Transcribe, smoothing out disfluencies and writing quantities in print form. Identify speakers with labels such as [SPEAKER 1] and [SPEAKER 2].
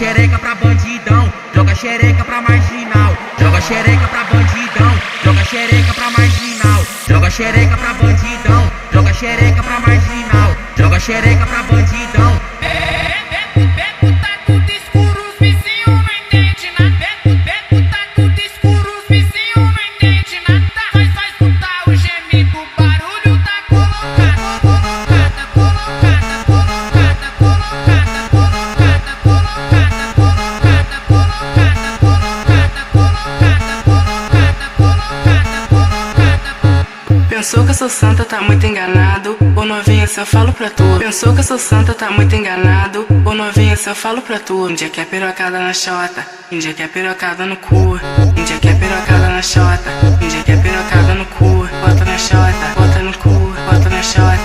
[SPEAKER 1] xereca pra bandidão, joga xereca pra marginal, joga xereca pra bandidão, joga xereca pra marginal, joga xereca pra bandidão, joga xereca pra marginal, joga xereca pra bandidão.
[SPEAKER 2] Tá tudo escuro, os vizinhos não entendem nada. Tá tudo escuro, os vizinhos não entendem nada. Vai escutar o gemido, o barulho da colocada, colocada, colocada, colocada, colocada, colocada, colocada, colocada, colocada, colocada, colocada, colocada, colocada.
[SPEAKER 3] Pensou que eu sou santa, tá muito enganado. Ô novinha, se eu falo pra tu. Pensou que eu sou santa, tá muito enganado. Ô novinha, se eu falo pra tu. Um dia que é pirocada na chota, um dia que é pirocada no cu. Um dia que é pirocada na chota, um dia que é pirocada no cu. Bota na chota, bota no cu, bota na chota.